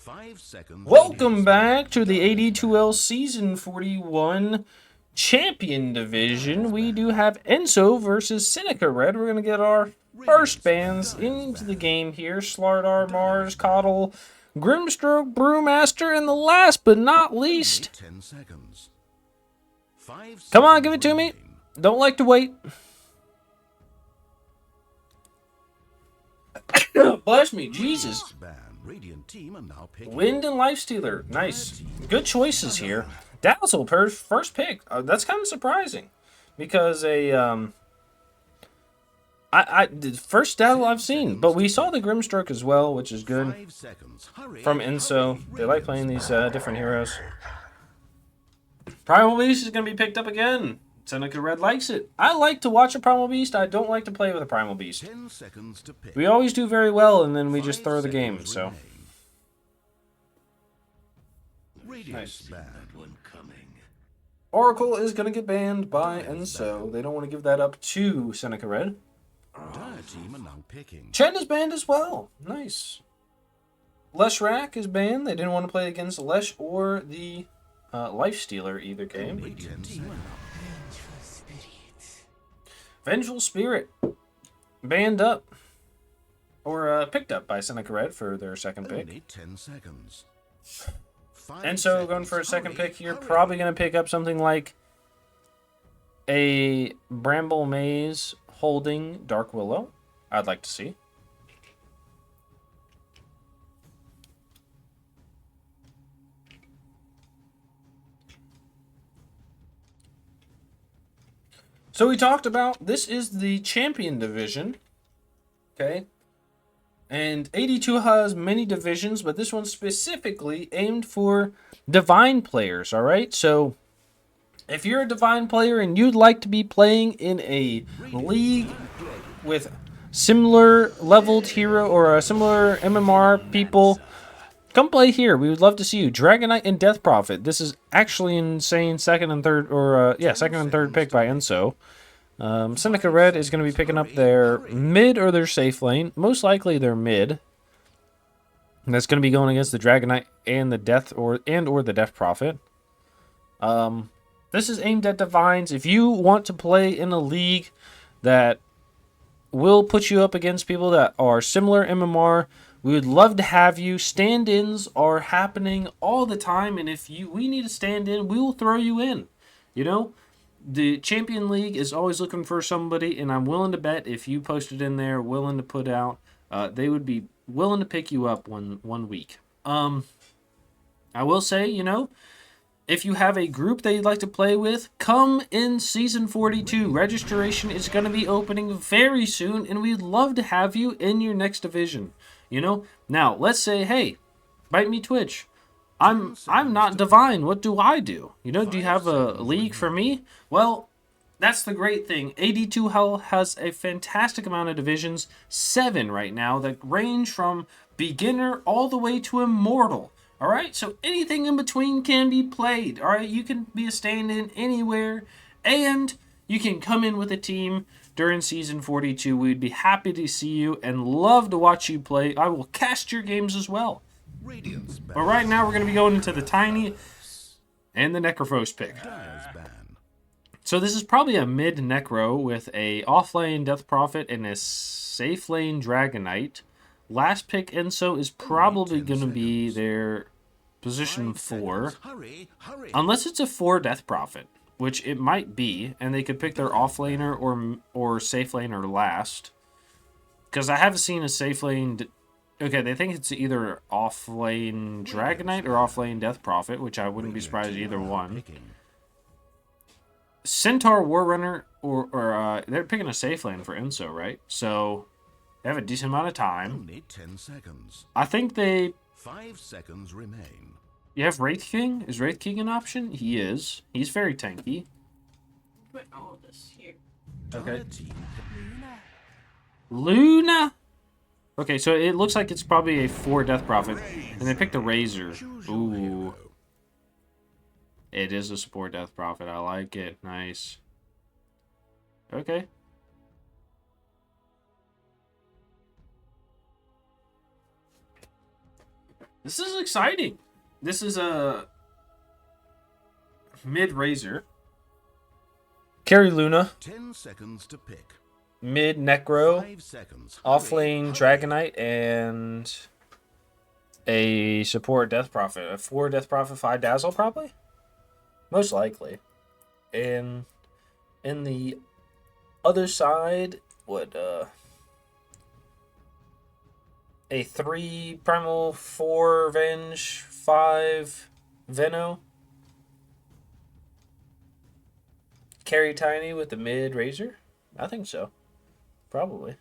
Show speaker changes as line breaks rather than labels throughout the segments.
5 seconds.
Welcome back to the AD2L Season 41 Champion Division. We do have Enso versus Seneca Red. We're going to get our first bans into the game here. Slardar, Mars, Coddle, Grimstroke, Brewmaster, and the last but not least...
10 seconds. 5
Come on,
seconds
give it to me.
remaining.
Don't like to wait. Bless me, Jesus.
Ban. Radiant team are now picking.
Wind and Lifestealer. Nice. Good choices here. Dazzle, first pick. That's kind of surprising. Because the first Dazzle I've seen. But we saw the Grimstroke as well, which is good.
5 seconds. Hurry,
From Enso.
hurry,
They like playing these different heroes. Primal Beast is going to be picked up again. Seneca Red likes it. I like to watch a Primal Beast. I don't like to play with a Primal Beast.
10 seconds to pick.
We always do very well, and then we just
5
throw the game.
seconds
So
remain. Radiant's ban.
Oracle is going to get banned by Enso. They don't want to give that up to Seneca Red.
Dire team are now picking.
Chen is banned as well. Nice. Leshrac is banned. They didn't want to play against Lesh or the Lifestealer either game.
Radiant team are now
Vengeful Spirit banned up. Or picked up by Seneca Red for their second pick.
only 10 seconds. 5
Enso going for a
seconds.
second
Hurry,
pick here.
hurry.
Probably going to pick up something like a Bramble Maze holding Dark Willow. I'd like to see. So we talked about this is the champion division. Okay. And AD2 has many divisions, but this one's specifically aimed for divine players, all right? So if you're a divine player and you'd like to be playing in a league with similar leveled hero or a similar MMR people, come play here. We would love to see you. Dragonite and Death Prophet. This is actually insane. Second and third pick by Enso. Seneca Red is going to be picking up their mid or their safe lane. Most likely their mid. And that's going to be going against the Dragonite and the Death or the Death Prophet. This is aimed at divines. If you want to play in a league that will put you up against people that are similar MMR, we would love to have you. Stand-ins are happening all the time, and if we need a stand-in, we will throw you in. You know, the Champion League is always looking for somebody, and I'm willing to bet if you posted in there, willing to put out, they would be willing to pick you up one week. I will say, you know, if you have a group that you'd like to play with, come in Season 42. Registration is going to be opening very soon, and we'd love to have you in your next division. You know, now let's say, hey, bite me Twitch. I'm not divine. What do I do? You know, do you have a league for me? Well, that's the great thing. AD2L has a fantastic amount of divisions, 7 right now, that range from beginner all the way to immortal. All right, so anything in between can be played. All right, you can be a stand-in anywhere, and you can come in with a team during Season 42. We'd be happy to see you and love to watch you play. I will cast your games as well.
Radiant's ban.
But right now, we're going to be going into the Tiny and the Necrophos pick.
Dire's ban.
So this is probably a mid-Necro with a off-lane Death Prophet and a safe lane Dragonite. Last pick Enso is probably going to be their position 4.
Hurry, hurry.
Unless it's a 4 Death Prophet, which it might be, and they could pick their off-laner or safe laner last. Because I haven't seen a safe lane... Okay, they think it's either off-lane Dragonite or off-lane Death Prophet, which I wouldn't be surprised either one.
Picking.
Centaur Warrunner, or they're picking a safe lane for Enso, right? So they have a decent amount of time.
Only 10 seconds.
I think they...
5 seconds remain.
You have Wraith King? Is Wraith King an option? He is. He's very tanky.
Put all this here.
Okay.
Dire team
Luna? Okay, so it looks like it's probably a 4 Death Prophet. And they picked a Razor.
choose your
Ooh.
hero.
It is a support Death Prophet. I like it. Nice. Okay. This is exciting. This is a mid Razor. Carry Luna.
10 seconds to pick.
Mid Necro.
5 seconds.
Offlane Dragonite and a support Death Prophet. A 4 Death Prophet, 5 Dazzle probably? Most likely. And in the other side, what, a 3 Primal, 4 Venge, 5 Veno. Carry Tiny with the mid Razor? I think so. Probably.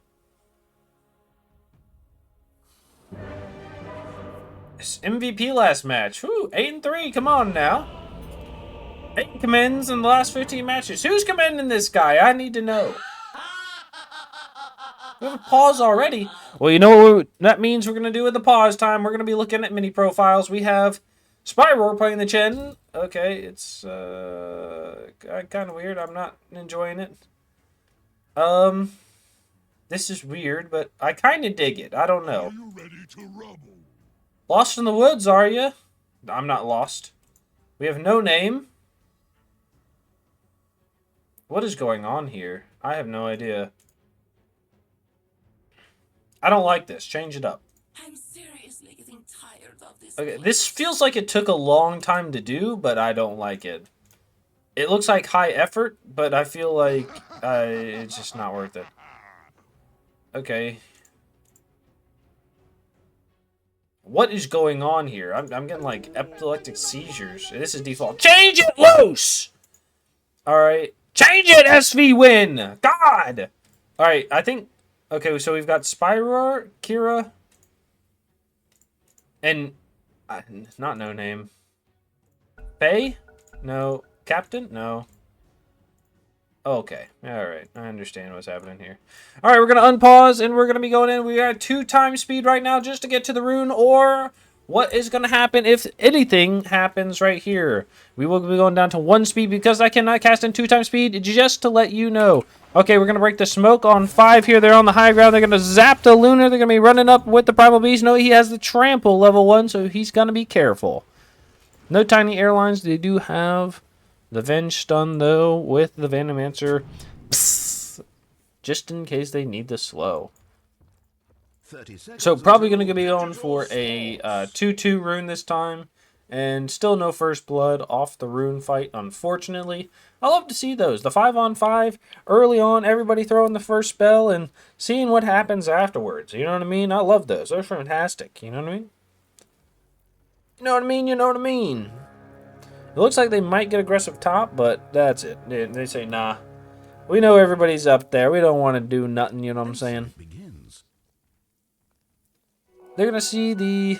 It's MVP last match. Whew, 8-3. Come on now. 8 commends in the last 15 matches. Who's commending this guy? I need to know. We have a pause already. Well, you know what that means we're going to do with the pause time? We're going to be looking at mini profiles. We have Spyroar playing the Chen. Okay, it's kind of weird. I'm not enjoying it. This is weird, but I kind of dig it. I don't know.
Are you ready to rumble?
Lost in the woods, are you? I'm not lost. We have no name. What is going on here? I have no idea. I don't like this. Change it up.
I'm seriously getting tired of this.
Okay, this feels like it took a long time to do, but I don't like it. It looks like high effort, but I feel like it's just not worth it. Okay. What is going on here? I'm getting like epileptic seizures. This is default. Change it loose! Alright. Change it, SV win! God! Alright, I think... Okay, so we've got Spyroar, Kira, and... not no name. Faye? No. Captain? No. Okay. Alright. I understand what's happening here. Alright, we're going to unpause, and we're going to be going in. We are at 2 times speed right now just to get to the rune, or what is going to happen if anything happens right here. We will be going down to 1 speed because I cannot cast in 2 times speed, just to let you know. Okay, we're going to break the smoke on 5 here. They're on the high ground. They're going to zap the Lunar. They're going to be running up with the Primal Beast. No, he has the Trample level 1, so he's going to be careful. No Tiny Airlines. They do have the Venge Stun, though, with the Venomancer. Psst, just in case they need the slow.
30 seconds.
So probably going to be going for a 2-2 rune this time. And still no first blood off the rune fight, unfortunately. I love to see those. The 5-on-5, early on, everybody throwing the first spell and seeing what happens afterwards. You know what I mean? I love those. Those are fantastic. You know what I mean? You know what I mean? You know what I mean? It looks like they might get aggressive top, but that's it. They say, nah. We know everybody's up there. We don't want to do nothing, you know what I'm saying?
Begins.
They're going to see the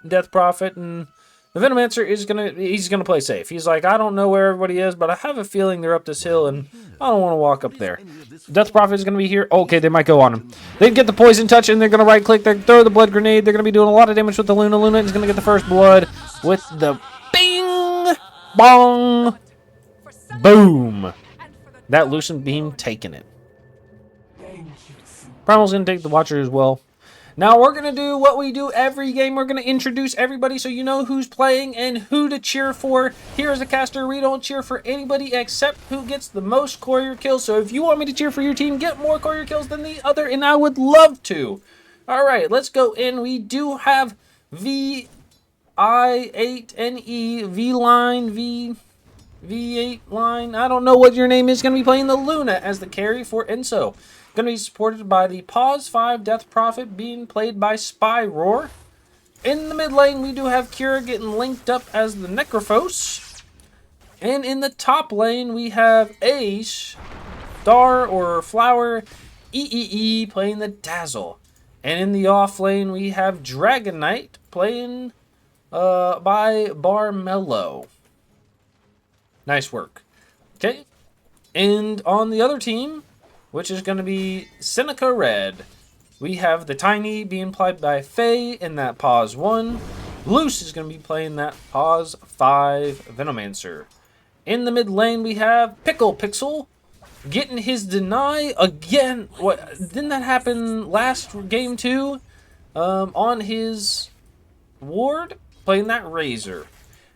Death Prophet, and the Venomancer is he's gonna play safe. He's like, I don't know where everybody is, but I have a feeling they're up this hill, and I don't want to walk up there. Death Prophet is gonna be here. Okay, they might go on him. They get the poison touch, and they're gonna right click. They throw the blood grenade. They're gonna be doing a lot of damage with the Luna. Luna is gonna get the first blood with the bing, bong, boom. That Lucent Beam taking it. Primal's gonna take the Watcher as well. Now we're going to do what we do every game. We're going to introduce everybody so you know who's playing and who to cheer for. Here as a caster, we don't cheer for anybody except who gets the most courier kills. So if you want me to cheer for your team, get more courier kills than the other, and I would love to. All right, let's go in. We do have VI8NE, V-Line, V8 line. I don't know what your name is. Going to be playing the Luna as the carry for Enso. Going to be supported by the Pause 5 Death Prophet being played by Spyroar. In the mid lane, we do have Kira getting linked up as the Necrophos. And in the top lane, we have Ace, Star or Flower, EEE playing the Dazzle. And in the off lane, we have Dragonite playing by Barmello. Nice work. Okay. And on the other team, which is going to be Seneca Red, we have the Tiny being played by Faye in that Pause 1. Loose is going to be playing that Pause 5 Venomancer. In the mid lane, we have Pickle Pixel getting his deny again. What didn't that happen last game too? On his Ward playing that Razor.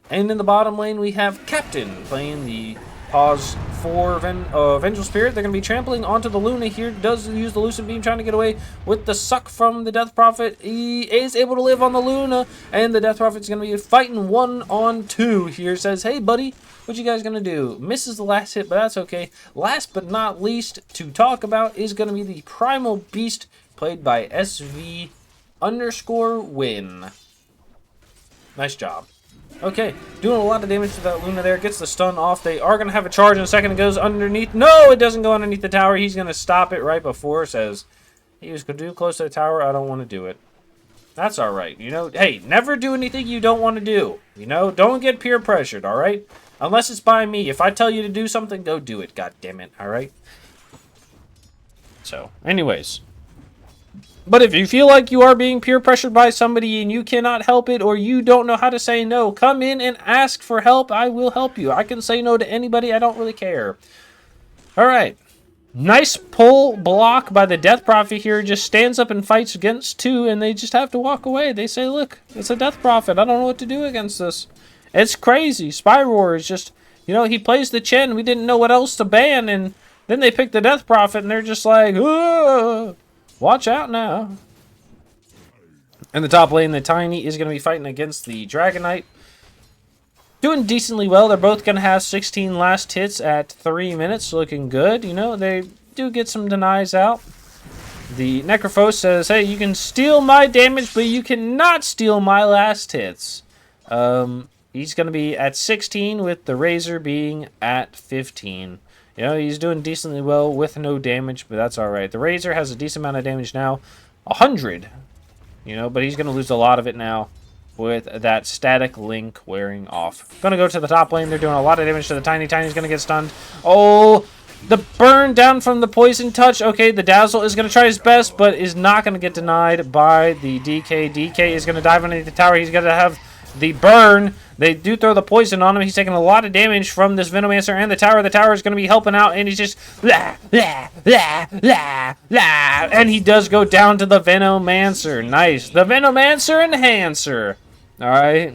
And in the bottom lane, we have Captain playing the Pause 4 Vengeful Spirit. They're going to be trampling onto the Luna here. Does use the Lucent Beam, trying to get away with the suck from the Death Prophet. He is able to live on the Luna, and the Death Prophet's going to be fighting 1-on-2 here. Says, hey, buddy, what you guys going to do? Misses the last hit, but that's okay. Last but not least to talk about is going to be the Primal Beast, played by SV_win. Nice job. Okay, doing a lot of damage to that Luna there. Gets the stun off. They are going to have a charge in a second. It goes underneath. No, it doesn't go underneath the tower. He's going to stop it right before. Says, he was too close to the tower. I don't want to do it. That's all right. You know, hey, never do anything you don't want to do. You know, don't get peer pressured, all right? Unless it's by me. If I tell you to do something, go do it. God damn it, all right? So, anyways. But if you feel like you are being peer pressured by somebody and you cannot help it, or you don't know how to say no, come in and ask for help. I will help you. I can say no to anybody. I don't really care. All right. Nice pull block by the Death Prophet here. Just stands up and fights against 2, and they just have to walk away. They say, look, it's a Death Prophet. I don't know what to do against this. It's crazy. Spyroar is just, you know, he plays the Chen. We didn't know what else to ban, and then they pick the Death Prophet, and they're just like, ugh. Watch out now. In the top lane, the Tiny is going to be fighting against the Dragon Knight. Doing decently well. They're both going to have 16 last hits at 3 minutes. Looking good. You know, they do get some denies out. The Necrophos says, hey, you can steal my damage, but you cannot steal my last hits. He's going to be at 16 with the Razor being at 15. You know, he's doing decently well with no damage, but that's all right. The Razor has a decent amount of damage now. 100. You know, but he's going to lose a lot of it now with that static link wearing off. Going to go to the top lane. They're doing a lot of damage to the Tiny. Tiny's going to get stunned. Oh, the burn down from the Poison Touch. Okay, the Dazzle is going to try his best, but is not going to get denied by the DK. DK is going to dive underneath the tower. He's going to have the burn. They do throw the poison on him. He's taking a lot of damage from this Venomancer and the tower. The tower is going to be helping out, and he's just blah, blah, blah, blah, blah. And he does go down to the Venomancer. Nice. The Venomancer Enhancer. All right.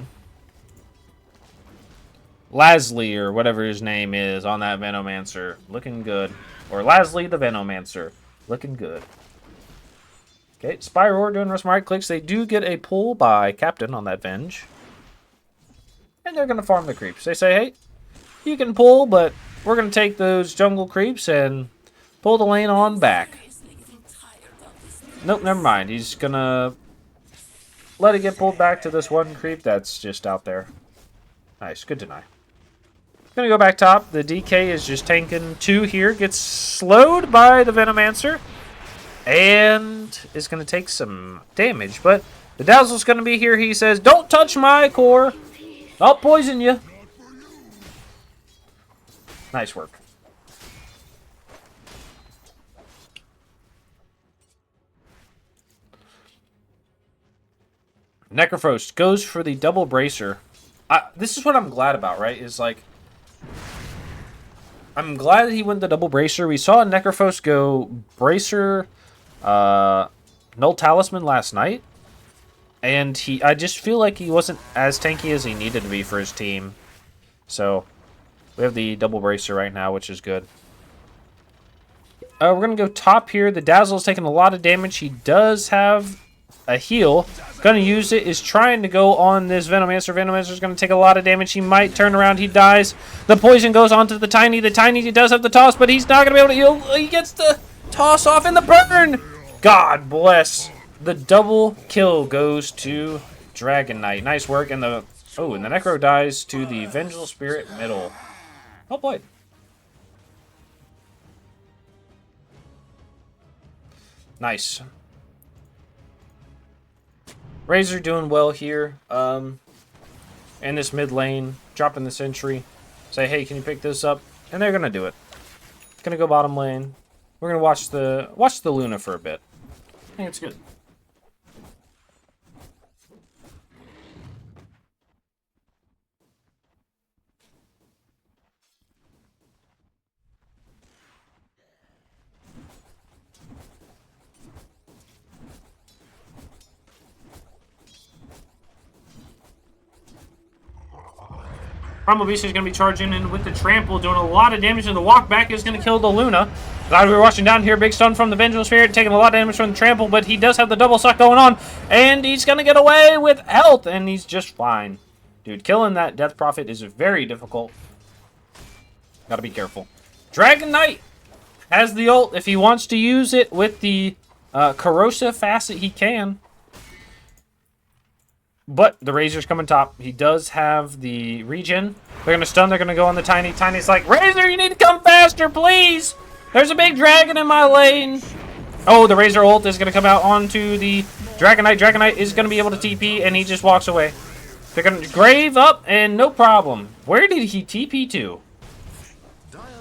Lasley, or whatever his name is, on that Venomancer. Looking good. Or Lasley the Venomancer. Looking good. Okay, Spyroar doing some right clicks. They do get a pull by Captain on that Venge. And they're going to farm the creeps. They say, hey, you can pull, but we're going to take those jungle creeps and pull the lane on back. Nope, never mind. He's going to let it get pulled back to this one creep that's just out there. Nice, good deny. Going to go back top. The DK is just tanking 2 here. Gets slowed by the Venomancer. And is going to take some damage. But the Dazzle's going to be here. He says, don't touch my core. I'll poison you. Nice work. Necrophos goes for the double bracer. This is what I'm glad about, right? Is like, I'm glad that he went the double bracer. We saw Necrophos go bracer, null talisman last night. And I just feel like he wasn't as tanky as he needed to be for his team. So, we have the double bracer right now, which is good. We're going to go top here. The Dazzle's taking a lot of damage. He does have a heal. Going to use it. Is trying to go on this Venomancer. Venomancer's going to take a lot of damage. He might turn around. He dies. The poison goes onto the Tiny. The Tiny does have the toss, but he's not going to be able to heal. He gets the toss off and the burn. God bless. The double kill goes to Dragon Knight. Nice work. And the Necro dies to the Vengeful Spirit middle. Oh boy. Nice. Razor doing well here. In this mid lane, dropping the sentry. Say, hey, can you pick this up? And they're gonna do it. Gonna go bottom lane. We're gonna watch the Luna for a bit. I think it's good. Primal Beast is going to be charging in with the trample, doing a lot of damage, and the walk back is going to kill the Luna. Glad we were watching down here. Big stun from the Vengeful Spirit, taking a lot of damage from the trample, but he does have the double suck going on, and he's going to get away with health, and he's just fine. Dude, killing that Death Prophet is very difficult. Gotta be careful. Dragon Knight has the ult. If he wants to use it with the corrosive facet, he can. But the Razor's coming top. He does have the regen. They're going to stun. They're going to go on the Tiny. Tiny's like, Razor, you need to come faster, please. There's a big dragon in my lane. Oh, the Razor ult is going to come out onto the Dragon Knight. Dragon Knight is going to be able to TP, and he just walks away. They're going to grave up, and no problem. Where did he TP to?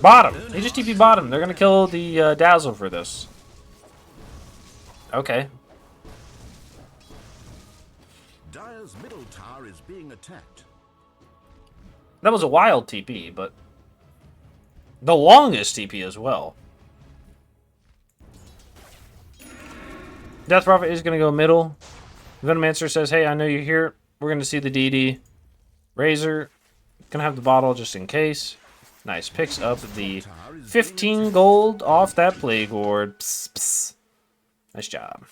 Bottom. He just TP bottom. They're going to kill the Dazzle for this. Okay.
Dire's middle tower is being attacked.
That was a wild TP, but the longest TP as well. Death Prophet is going to go middle. Venomancer says, hey, I know you're here. We're going to see the DD. Razor, going to have the bottle just in case. Nice. Picks up the 15 gold off that Plague Ward. Psst, psst. Nice job.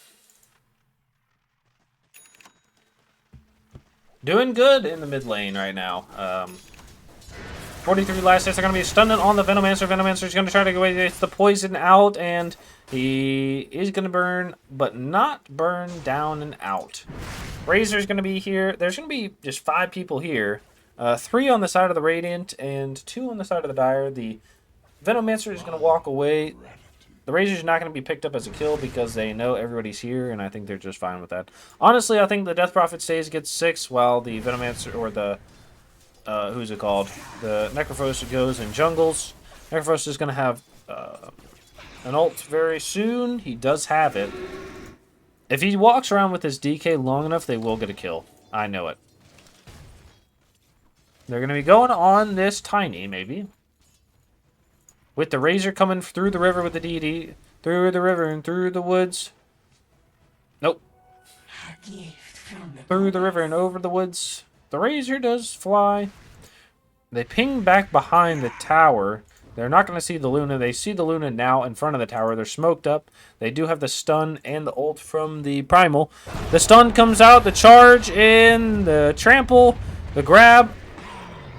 Doing good in the mid lane right now. 43 last hits are going to be stunning on the Venomancer. Venomancer is going to try to get the poison out, and he is going to burn, but not burn down and out. Razor is going to be here. There's going to be just 5 people here. 3 on the side of the Radiant and 2 on the side of the Dire. The Venomancer is going to walk away. The Razor's not going to be picked up as a kill because they know everybody's here, and I think they're just fine with that. Honestly, I think the Death Prophet stays, gets 6, while the Venomancer, or the, who's it called? The Necrophos goes and jungles. Necrophos is going to have an ult very soon. He does have it. If he walks around with his DK long enough, they will get a kill. I know it. They're going to be going on this Tiny, maybe. With the Razor coming through the river with the DD. Through the river and through the woods. Nope. Through the river and over the woods. The Razor does fly. They ping back behind the tower. They're not going to see the Luna. They see the Luna now in front of the tower. They're smoked up. They do have the stun and the ult from the Primal. The stun comes out. The charge in. The trample. The grab.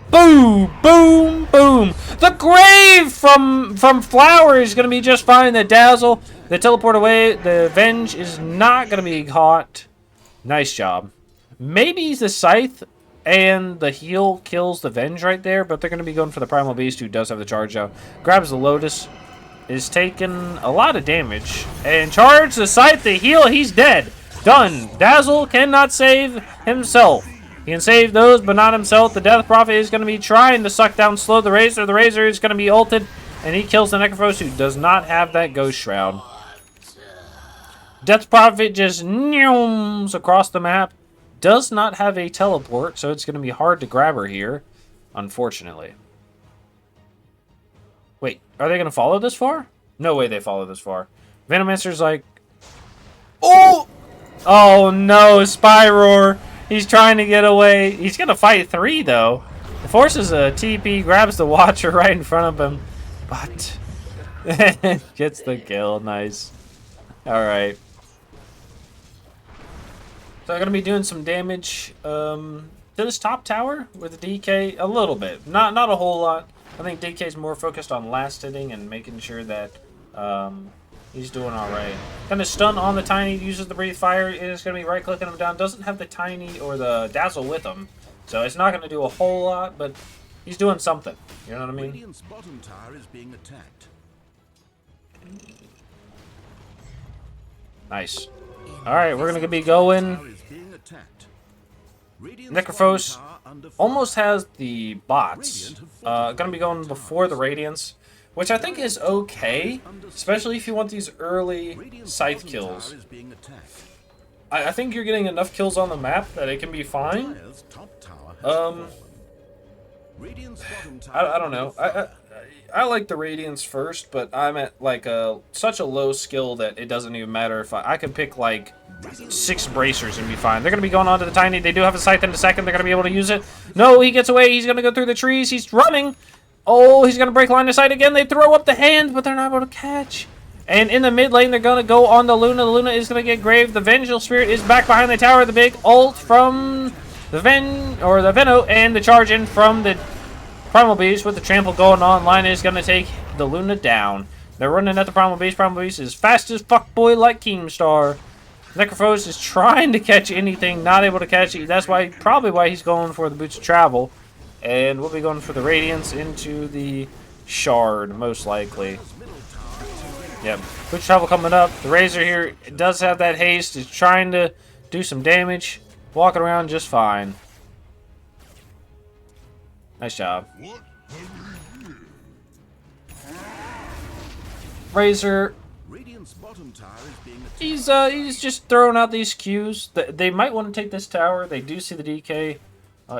Boom, boom, boom. The grave from Flower is going to be just fine. The Dazzle, the teleport away. The Venge is not going to be caught. Nice job. Maybe the Scythe and the heal kills the Venge right there, but they're going to be going for the Primal Beast, who does have the charge out. Grabs the Lotus, is taking a lot of damage, and charge the Scythe, the heal, he's dead. Done. Dazzle cannot save himself. He can save those, but not himself. The Death Prophet is going to be trying to suck down slow the Razor. The Razor is going to be ulted, and he kills the Necrophos, who does not have that Ghost Shroud. Death Prophet just nyooms across the map. Does not have a teleport, so it's going to be hard to grab her here, unfortunately. Wait, are they going to follow this far? No way they follow this far. Venomancer's like... Oh! Oh no, Spyroar! He's trying to get away. He's going to fight 3, though. He forces a TP, grabs the Watcher right in front of him. But gets the kill. Nice. Alright. So I'm going to be doing some damage to this top tower with the DK. A little bit. Not a whole lot. I think DK is more focused on last hitting and making sure that he's doing alright. Going to stun on the Tiny, uses the Breathe Fire, and it's going to be right-clicking him down. Doesn't have the Tiny or the Dazzle with him, so it's not going to do a whole lot, but he's doing something. You know what I mean?
Radiant's bottom tower is being attacked.
Nice. Alright, we're going to be going... Necrophos almost has the bots. Going to be going before the Radiance, which I think is okay, especially if you want these early Scythe kills. I think you're getting enough kills on the map that it can be fine. I don't know. I like the Radiance first, but I'm at like such a low skill that it doesn't even matter if I could pick like 6 bracers and be fine. They're going to be going on to the Tiny. They do have a scythe in a second. They're going to be able to use it. No, he gets away. He's going to go through the trees. He's running. Oh, he's going to break line of sight again. They throw up the hand, but they're not able to catch. And in the mid lane, they're going to go on the Luna. The Luna is going to get graved. The Vengeful Spirit is back behind the tower. The big ult from the Veno, and the charge in from the Primal Beast with the trample going on. Line is going to take the Luna down. They're running at the Primal Beast. Primal Beast is fast as fuck boy like Keemstar. Necrophos is trying to catch anything, not able to catch it. That's probably why he's going for the Boots of Travel. And we'll be going for the Radiance into the Shard, most likely. Yep. Boots of Travel coming up. The Razor here does have that haste. Is trying to do some damage. Walking around just fine. Nice job. Razor. He's just throwing out these Qs. They might want to take this tower. They do see the DK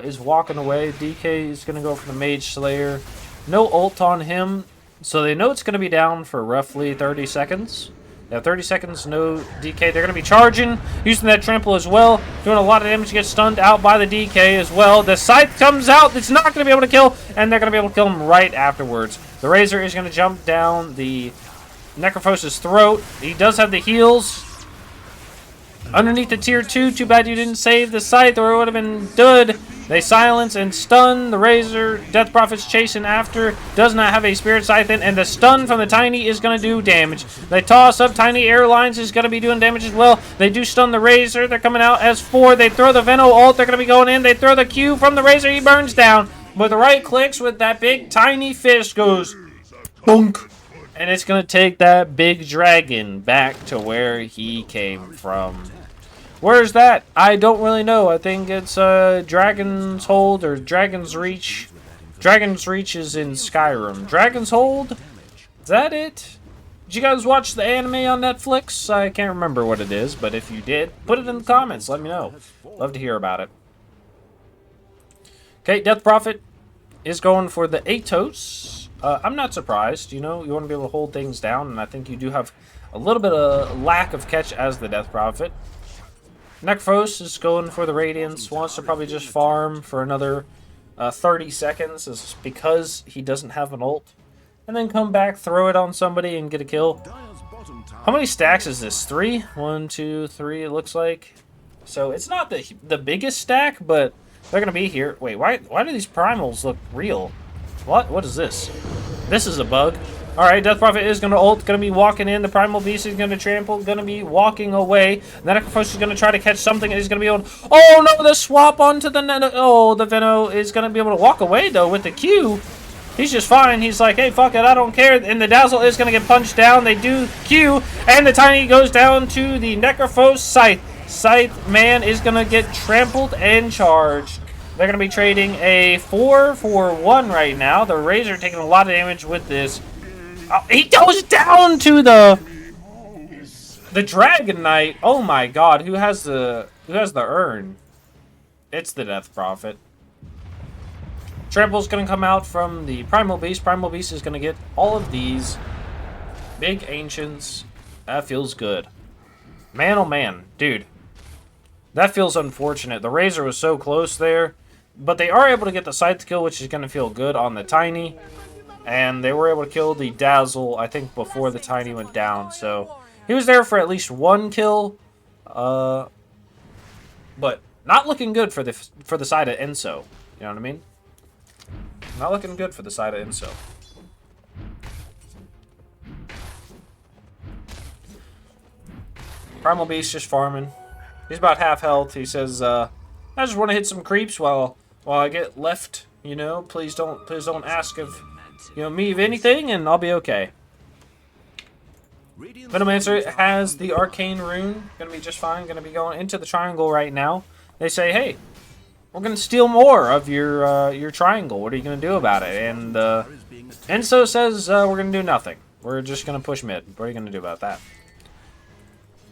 is walking away. DK is going to go for the Mage Slayer. No ult on him, so they know it's going to be down for roughly 30 seconds. Yeah, 30 seconds, no DK. They're going to be charging, using that trample as well. Doing a lot of damage, get stunned out by the DK as well. The Scythe comes out. It's not going to be able to kill, and they're going to be able to kill him right afterwards. The Razor is going to jump down the Necrophos' throat. He does have the heals. Underneath the tier 2, too bad you didn't save the Scythe or it would have been good. They silence and stun the Razor. Death Prophet's chasing after. Does not have a Spirit Scythe in, and the stun from the Tiny is going to do damage. They toss up. Tiny Airlines is going to be doing damage as well. They do stun the Razor. They're coming out as 4. They throw the Veno ult. They're going to be going in. They throw the Q from the Razor. He burns down. But the right clicks with that big Tiny fist goes bunk. And it's going to take that big dragon back to where he came from. Where's that? I don't really know. I think it's Dragon's Hold or Dragon's Reach. Dragon's Reach is in Skyrim. Dragon's Hold? Is that it? Did you guys watch the anime on Netflix? I can't remember what it is, but if you did, put it in the comments. Let me know. Love to hear about it. Okay, Death Prophet is going for the Atos. I'm not surprised. You know, you want to be able to hold things down, and I think you do have a little bit of lack of catch as the Death Prophet. Necrophos is going for the Radiance, wants to probably just farm for another 30 seconds is because he doesn't have an ult. And then come back, throw it on somebody, and get a kill. How many stacks is this? 3? 1, 2, 3, it looks like. So it's not the biggest stack, but they're going to be here. Wait, why do these primals look real? What is this? This is a bug. Alright, Death Prophet is going to ult, going to be walking in. The Primal Beast is going to trample, going to be walking away. The Necrophos is going to try to catch something, and he's going to be able to... Oh, no, the swap onto the... Oh, the Veno is going to be able to walk away, though, with the Q. He's just fine. He's like, hey, fuck it, I don't care. And the Dazzle is going to get punched down. They do Q, and the Tiny goes down to the Necrophos Scythe. Scythe Man is going to get trampled and charged. They're going to be trading a 4 for 1 right now. The Razor taking a lot of damage with this. Oh, he goes down to the Dragon Knight. Oh my god, who has the urn? It's the Death Prophet. Trample's gonna come out from the Primal Beast. Primal Beast is gonna get all of these big ancients. That feels good. Man, oh man, dude. That feels unfortunate. The Razor was so close there. But they are able to get the Scythe kill, which is gonna feel good on the Tiny. And they were able to kill the Dazzle, I think, before the Tiny went down. So he was there for at least 1 kill. But not looking good for the side of Enso. You know what I mean? Not looking good for the side of Enso. Primal Beast just farming. He's about half health. He says, I just want to hit some creeps while I get left. You know, please don't ask if... You know, me of anything, and I'll be okay. Venomancer has the Arcane Rune. Gonna be just fine. Gonna be going into the triangle right now. They say, hey, we're gonna steal more of your triangle. What are you gonna do about it? And Enso says, we're gonna do nothing. We're just gonna push mid. What are you gonna do about that?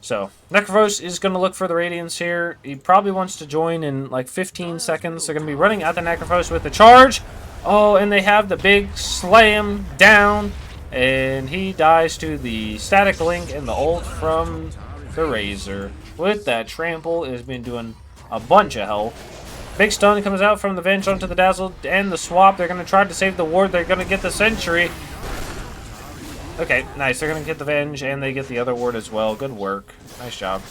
So, Necrophos is gonna look for the Radiance here. He probably wants to join in like 15 seconds. They're gonna be running at the Necrophos with the charge. Oh, and they have the big slam down, and he dies to the static link and the ult from the Razor. With that, Trample has been doing a bunch of health. Big stun comes out from the Venge onto the Dazzle and the swap. They're going to try to save the ward. They're going to get the Sentry. Okay, nice. They're going to get the Venge, and they get the other ward as well. Good work. Nice job.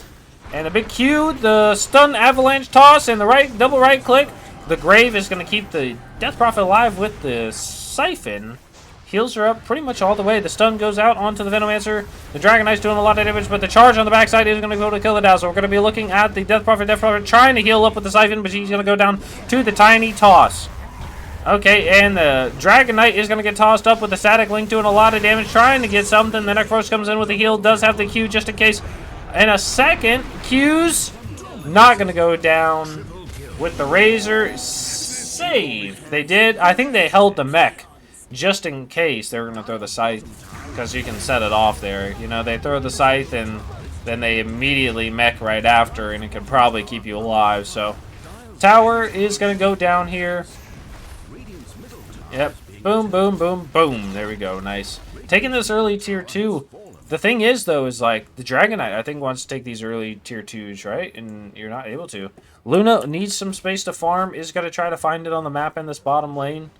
And a big Q, the stun avalanche toss, and the right double right click. The Grave is going to keep the Death Prophet alive with the Siphon. Heals her up pretty much all the way. The stun goes out onto the Venomancer. The Dragon Knight's doing a lot of damage, but the charge on the backside is going to go to kill the Dazzle. We're going to be looking at the Death Prophet trying to heal up with the Siphon, but he's going to go down to the tiny toss. Okay, and the Dragon Knight is going to get tossed up with the Static Link doing a lot of damage, trying to get something. The Necros comes in with a heal, does have the Q just in case. In a second, Q's not going to go down with the Razor. Save. They did. I think they held the mech just in case they were going to throw the Scythe, because you can set it off there. You know, they throw the Scythe and then they immediately mech right after, and it can probably keep you alive. So, tower is going to go down here. Yep. Boom, boom, boom, boom. There we go. Nice. Taking this early tier 2. The thing is, though, is like the Dragon Knight, I think, wants to take these early tier 2s, right? And you're not able to. Luna needs some space to farm. Is going to try to find it on the map in this bottom lane.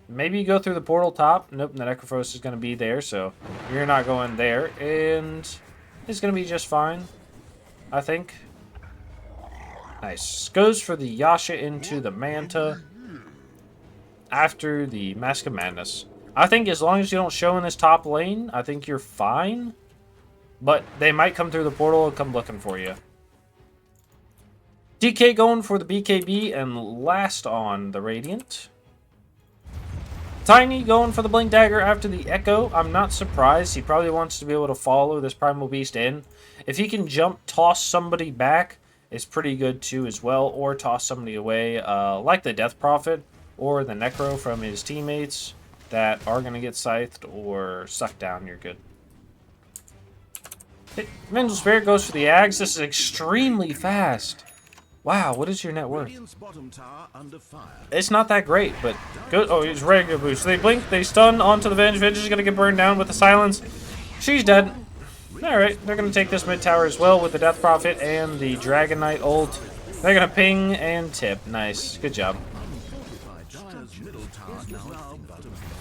Maybe you go through the portal top. Nope, the Necrophos is going to be there, so you're not going there. And it's going to be just fine, I think. Nice. Goes for the Yasha into the Manta after the Mask of Madness. I think as long as you don't show in this top lane, I think you're fine. But they might come through the portal and come looking for you. DK going for the BKB and last on the Radiant. Tiny going for the Blink Dagger after the Echo. I'm not surprised. He probably wants to be able to follow this Primal Beast in. If he can jump, toss somebody back, it's pretty good too as well. Or toss somebody away, like the Death Prophet or the Necro from his teammates that are going to get scythed or sucked down. You're good. Vengeful Spirit goes for the Ags. This is extremely fast. Wow, what is your net worth? It's not that great, but good. Oh, it's regular boost. So they blink, they stun onto the Venge. Venge is going to get burned down with the silence. She's dead. Alright, they're going to take this mid tower as well with the Death Prophet and the Dragon Knight ult. They're going to ping and tip. Nice. Good job.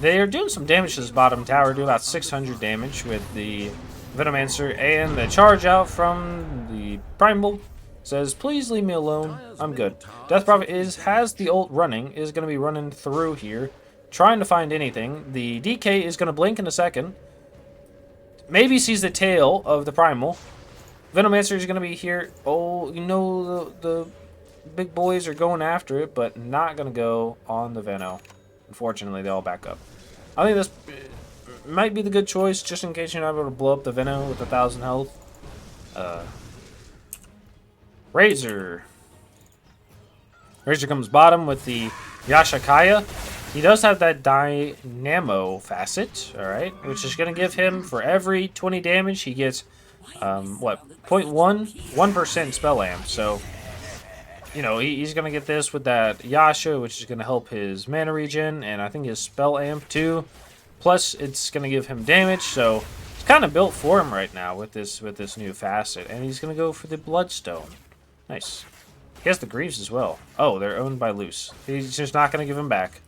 They are doing some damage to this bottom tower. Do about 600 damage with the Venomancer and the charge out from the Primal. Says, please leave me alone. I'm good. Death Prophet has the ult running, is going to be running through here, trying to find anything. The DK is going to blink in a second. Maybe sees the tail of the Primal. Venomancer is going to be here. Oh, you know the big boys are going after it, but not going to go on the Veno. Unfortunately, they all back up. I think this might be the good choice, just in case you're not able to blow up the Veno with 1,000 health. Razor. Razor comes bottom with the Yashakaya. He does have that Dynamo facet, alright, which is going to give him, for every 20 damage, he gets, what, 1% spell amp. So, you know, he's going to get this with that Yasha, which is going to help his mana regen, and I think his spell amp too. Plus, it's going to give him damage, so it's kind of built for him right now with this new facet. And he's going to go for the Bloodstone. Nice. He has the Greaves as well. Oh, they're owned by Luce. He's just not going to give him back.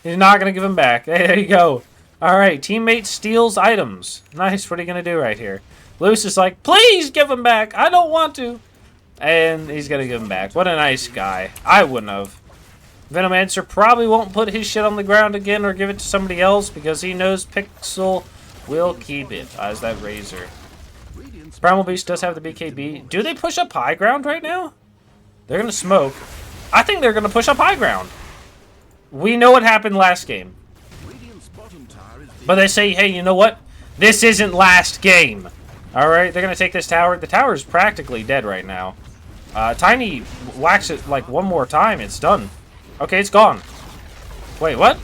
He's not going to give him back. Hey, there you go. All right, teammate steals items. Nice. What are you going to do right here? Luce is like, please give him back. I don't want to. And he's going to give him back. What a nice guy. I wouldn't have. Venomancer probably won't put his shit on the ground again or give it to somebody else because he knows Pixel will keep it as that Razor. Primal Beast does have the BKB. Do they push up high ground right now? They're going to smoke. I think they're going to push up high ground. We know what happened last game. But they say, hey, you know what? This isn't last game. Alright, they're going to take this tower. The tower is practically dead right now. Tiny whacks it like one more time. It's done. Okay, it's gone. Wait, what?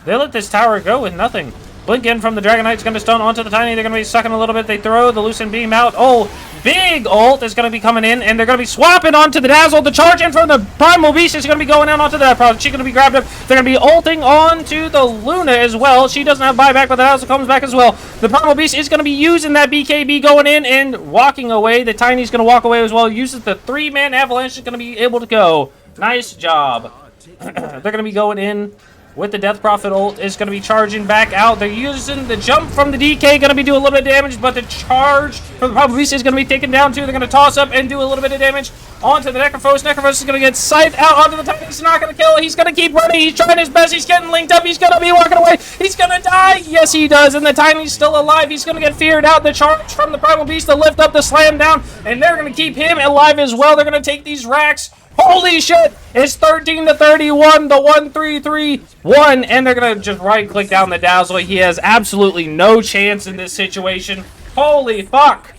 They let this tower go with nothing. Blink in from the Dragon Knight's going to stun onto the Tiny. They're going to be sucking a little bit. They throw the Lucent Beam out. Oh, big ult is going to be coming in, and they're going to be swapping onto the Dazzle. The charge in from the Primal Beast is going to be going in onto that. She's going to be grabbed up. They're going to be ulting onto the Luna as well. She doesn't have buyback, but the Dazzle comes back as well. The Primal Beast is going to be using that BKB going in and walking away. The Tiny's going to walk away as well. Uses the 3-man Avalanche. Is going to be able to go. Nice job. They're going to be going in with the Death Prophet ult. Is going to be charging back out. They're using the jump from the DK. Going to be doing a little bit of damage, but the charge from the Primal Beast is going to be taken down too. They're going to toss up and do a little bit of damage onto the Necrophos. Necrophos is going to get scythed out onto the Titan. He's not going to kill. He's going to keep running. He's trying his best. He's getting linked up. He's going to be walking away. He's going to die. Yes, he does. And the Tiny's still alive. He's going to get feared out. The charge from the Primal Beast to lift up the slam down. And they're going to keep him alive as well. They're going to take these racks. Holy shit! It's 13-31, the 1-3-3-1, and they're gonna just right-click down the Dazzle. He has absolutely no chance in this situation. Holy fuck!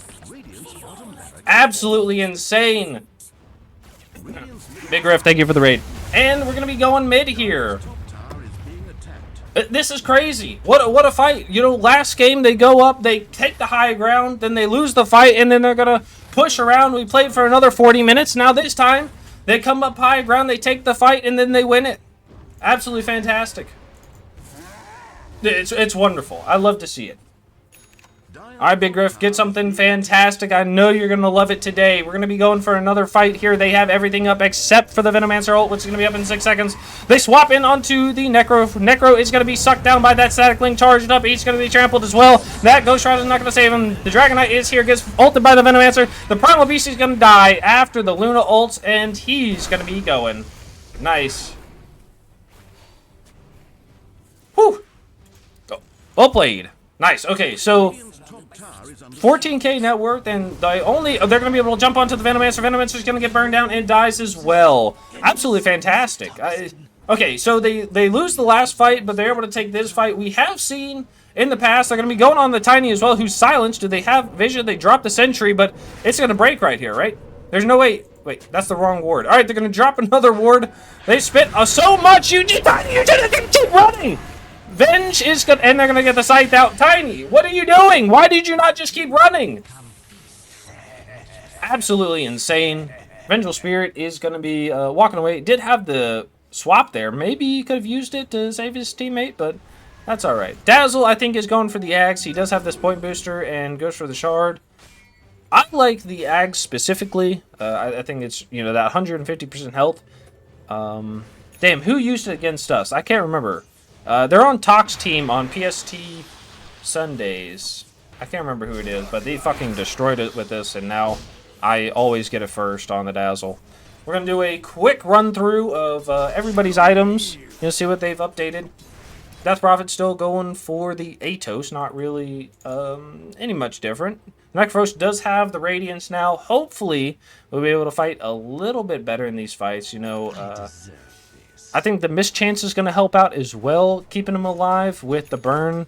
Absolutely insane. Big Riff, thank you for the raid. And we're gonna be going mid here. This is crazy. What a fight. You know, last game they go up, they take the high ground, then they lose the fight, and then they're gonna push around. We played for another 40 minutes. Now this time, they come up high ground, they take the fight, and then they win it. Absolutely fantastic. It's wonderful. I love to see it. Alright, Big Griff, get something fantastic. I know you're going to love it today. We're going to be going for another fight here. They have everything up except for the Venomancer ult, which is going to be up in 6 seconds. They swap in onto the Necro. Necro is going to be sucked down by that Static Link, charged up. He's going to be trampled as well. That Ghost Shroud is not going to save him. The Dragon Knight is here, gets ulted by the Venomancer. The Primal Beast is going to die after the Luna ults, and he's going to be going. Nice. Whew. Well played. Nice. Okay, so 14k net worth, and they're going to be able to jump onto the Venomancer. Venomancer's going to get burned down and dies as well. Absolutely fantastic. Okay, so they lose the last fight, but they're able to take this fight. We have seen in the past, they're going to be going on the Tiny as well, who's silenced. Do they have vision? They drop the Sentry, but it's going to break right here, right? There's no way. Wait, that's the wrong ward. All right, they're going to drop another ward. They spit so much. You didn't keep running. Venge is good, and they're going to get the scythe out. Tiny, what are you doing? Why did you not just keep running? Absolutely insane. Vengeful Spirit is going to be walking away. Did have the swap there. Maybe he could have used it to save his teammate, but that's all right. Dazzle, I think, is going for the Axe. He does have this point booster and goes for the Shard. I like the Axe specifically. I think it's, you know, that 150% health. Damn, who used it against us? I can't remember. They're on Talk's team on PST Sundays. I can't remember who it is, but they fucking destroyed it with this, and now I always get it first on the Dazzle. We're going to do a quick run-through of everybody's items. You'll see what they've updated. Death Prophet still going for the Atos, not really any much different. Necrophos does have the Radiance now. Hopefully, we'll be able to fight a little bit better in these fights, you know. I think the mischance is going to help out as well, keeping him alive with the burn.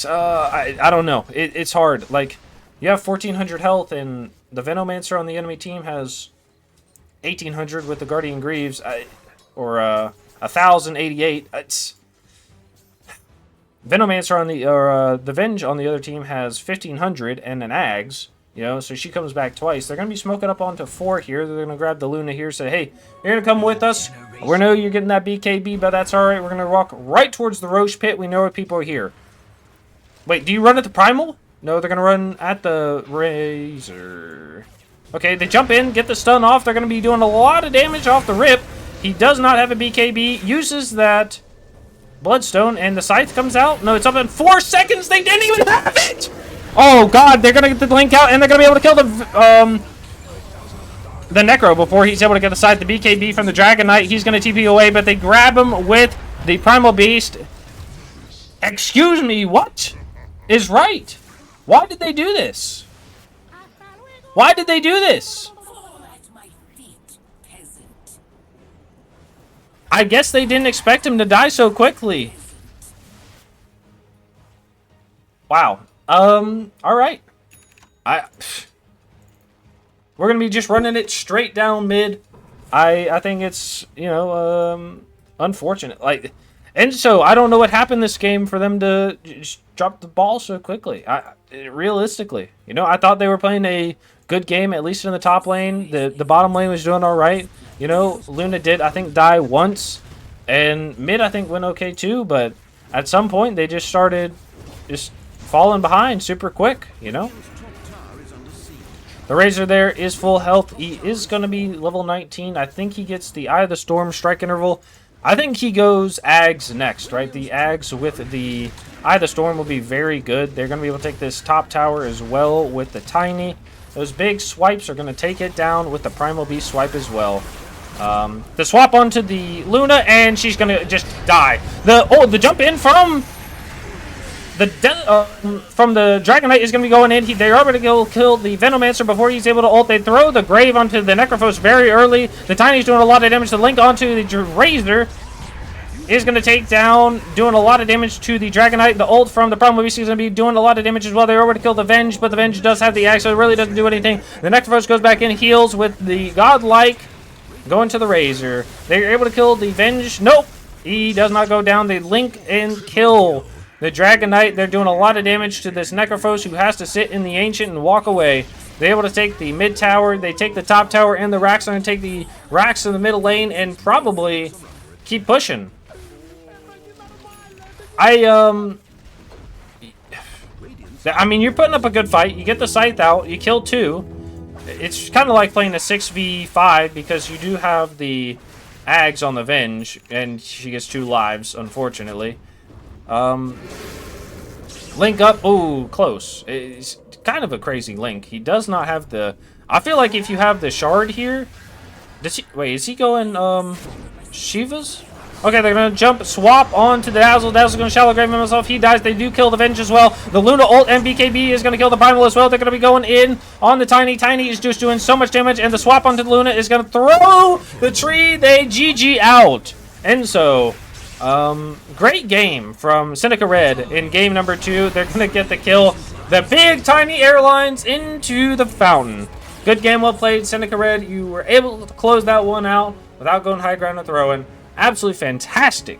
I don't know. It's hard. Like, you have 1,400 health, and the Venomancer on the enemy team has 1,800 with the Guardian Greaves, or 1,088. Venomancer on the Venge on the other team has 1,500 and an Ags. You know, so she comes back twice. They're going to be smoking up onto 4 here. They're going to grab the Luna here, say, hey, you're going to come with us. We know you're getting that BKB, but that's all right. We're going to walk right towards the Roche pit. We know what people are here. Wait, do you run at the Primal? No, they're going to run at the Razor. Okay, they jump in, get the stun off. They're going to be doing a lot of damage off the rip. He does not have a BKB. Uses that Bloodstone, and the Scythe comes out. No, it's up in 4 seconds. They didn't even have it! Oh, God, they're going to get the Link out, and they're going to be able to kill the Necro before he's able to get aside the BKB from the Dragon Knight. He's going to TP away, but they grab him with the Primal Beast. Excuse me, what is right? Why did they do this? Why did they do this? I guess they didn't expect him to die so quickly. Wow. Alright. We're gonna be just running it straight down mid. I think it's, you know, unfortunate. Like, And so I don't know what happened this game for them to just drop the ball so quickly. Realistically, you know, I thought they were playing a good game, at least in the top lane. The bottom lane was doing all right. You know, Luna did, I think, die once. And mid, I think, went okay too. But at some point, they just started just falling behind super quick, you know. The Razor there is full health. He is going to be level 19. I think he gets the Eye of the Storm strike interval. I think he goes Ags next, right? The Ags with the Eye of the Storm will be very good. They're going to be able to take this top tower as well with the Tiny. Those big swipes are going to take it down with the Primal Beast swipe as well. The swap onto the Luna, and she's going to just die. The jump in from the Dragon Knight is going to be going in. They are going to go kill the Venomancer before he's able to ult. They throw the Grave onto the Necrophos very early. The Tiny's doing a lot of damage. The Link onto the Razor is going to take down, doing a lot of damage to the Dragon Knight. The ult from the Primal Beast is going to be doing a lot of damage as well. They are going to kill the Venge, but the Venge does have the axe, so it really doesn't do anything. The Necrophos goes back in, heals with the Godlike, going to the Razor. They're able to kill the Venge. Nope, he does not go down. They Link and kill the Dragon Knight. They're doing a lot of damage to this Necrophos, who has to sit in the Ancient and walk away. They're able to take the mid tower. They take the top tower and the Rax. They're going to take the Rax in the middle lane and probably keep pushing. I mean, you're putting up a good fight. You get the Scythe out. You kill 2. It's kind of like playing a 6v5 because you do have the Ags on the Venge, and she gets 2 lives, unfortunately. Link up. Ooh, close. It's kind of a crazy Link. He does not have the... I feel like if you have the Shard here... Does he... Wait, is he going, Shiva's? Okay, they're going to jump, swap onto the Dazzle. Dazzle's going to shallow grave himself. He dies. They do kill the Venge as well. The Luna ult and BKB is going to kill the Primal as well. They're going to be going in on the Tiny. Tiny is just doing so much damage, and the swap onto the Luna is going to throw the tree. They GG out. Enso. Great game from Seneca Red in game number 2. They're going to get the kill. The big Tiny Airlines into the fountain. Good game, well played, Seneca Red. You were able to close that one out without going high ground and throwing. Absolutely fantastic